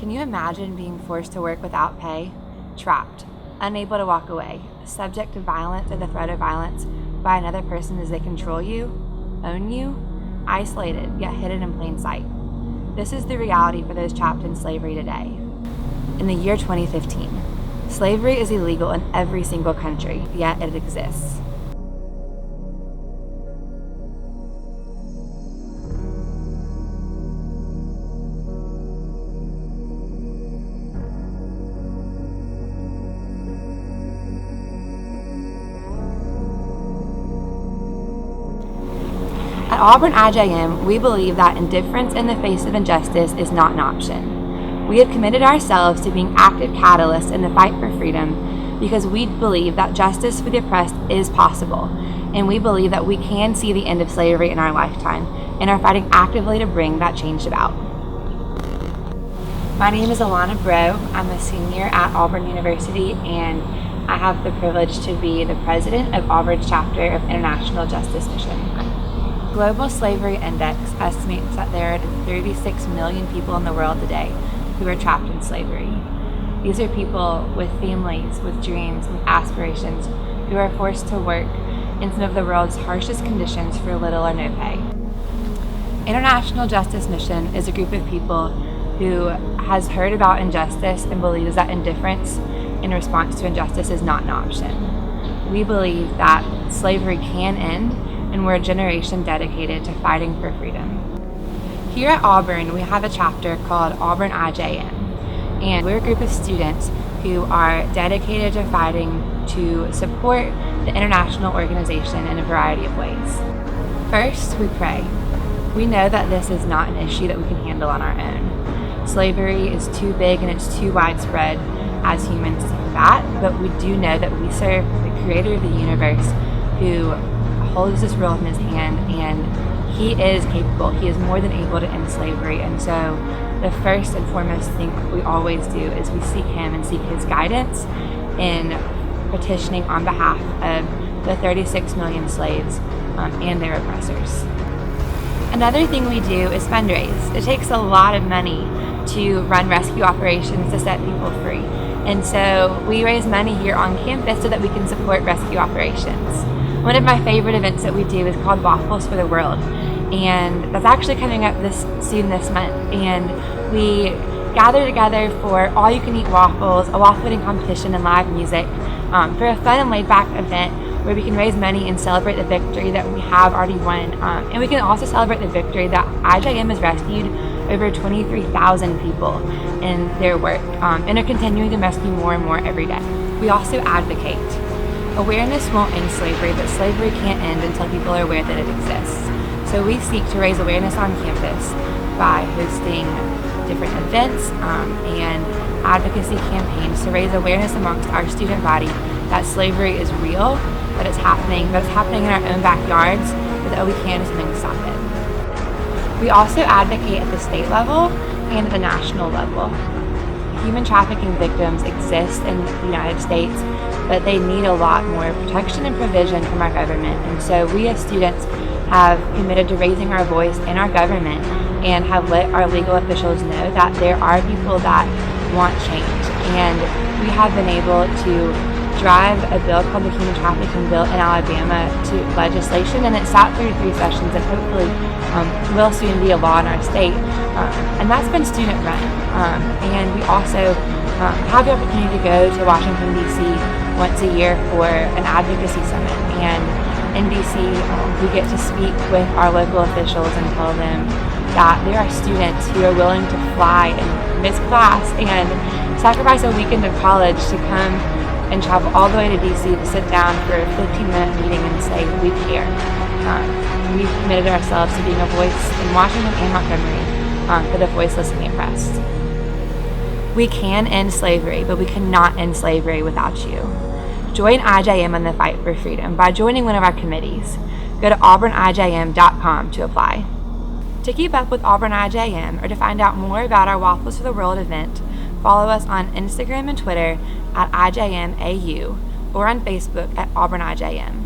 Can you imagine being forced to work without pay, trapped, unable to walk away, subject to violence or the threat of violence by another person as they control you, own you, isolated yet hidden in plain sight? This is the reality for those trapped in slavery today. In the year 2015, slavery is illegal in every single country, yet it exists. At Auburn IJM, we believe that indifference in the face of injustice is not an option. We have committed ourselves to being active catalysts in the fight for freedom because we believe that justice for the oppressed is possible, and we believe that we can see the end of slavery in our lifetime and are fighting actively to bring that change about. My name is Alana Bro. I'm a senior at Auburn University, and I have the privilege to be the president of Auburn's chapter of International Justice Mission. Global Slavery Index estimates that there are 36 million people in the world today who are trapped in slavery. These are people with families, with dreams, with aspirations, who are forced to work in some of the world's harshest conditions for little or no pay. International Justice Mission is a group of people who has heard about injustice and believes that indifference in response to injustice is not an option. We believe that slavery can end, and we're a generation dedicated to fighting for freedom. Here at Auburn, we have a chapter called Auburn IJM, and we're a group of students who are dedicated to fighting to support the international organization in a variety of ways. First, we pray. We know that this is not an issue that we can handle on our own. Slavery is too big and it's too widespread as humans to combat, but we do know that we serve the creator of the universe who holds this world in his hand, and he is capable. He is more than able to end slavery. And so the first and foremost thing we always do is we seek him and seek his guidance in petitioning on behalf of the 36 million slaves and their oppressors. Another thing we do is fundraise. It takes a lot of money to run rescue operations to set people free. And so we raise money here on campus so that we can support rescue operations. One of my favorite events that we do is called Waffles for the World, and that's actually coming up soon this month. And we gather together for all-you-can-eat waffles, a waffle eating competition, and live music for a fun and laid-back event where we can raise money and celebrate the victory that we have already won. And we can also celebrate the victory that IJM has rescued over 23,000 people in their work and are continuing to rescue more and more every day. We also advocate. Awareness won't end slavery, but slavery can't end until people are aware that it exists. So we seek to raise awareness on campus by hosting different events and advocacy campaigns to raise awareness amongst our student body that slavery is real, that it's happening in our own backyards, but that we can do something to stop it. We also advocate at the state level and at the national level. Human trafficking victims exist in the United States, but they need a lot more protection and provision from our government. And so we as students have committed to raising our voice in our government and have let our legal officials know that there are people that want change. And we have been able to drive a bill called the Human Trafficking Bill in Alabama to legislation, and it sat through 3 sessions and hopefully will soon be a law in our state. And that's been student run. And we also have the opportunity to go to Washington, D.C. once a year for an advocacy summit. And in D.C., we get to speak with our local officials and tell them that there are students who are willing to fly and miss class and sacrifice a weekend of college to come and travel all the way to D.C. to sit down for a 15-minute meeting and say, we care. We've committed ourselves to being a voice in Washington and Montgomery for the voiceless and the oppressed. We can end slavery, but we cannot end slavery without you. Join IJM in the fight for freedom by joining one of our committees. Go to auburnijm.com to apply. To keep up with Auburn IJM or to find out more about our Waffles for the World event, follow us on Instagram and Twitter at IJMAU or on Facebook at Auburn IJM.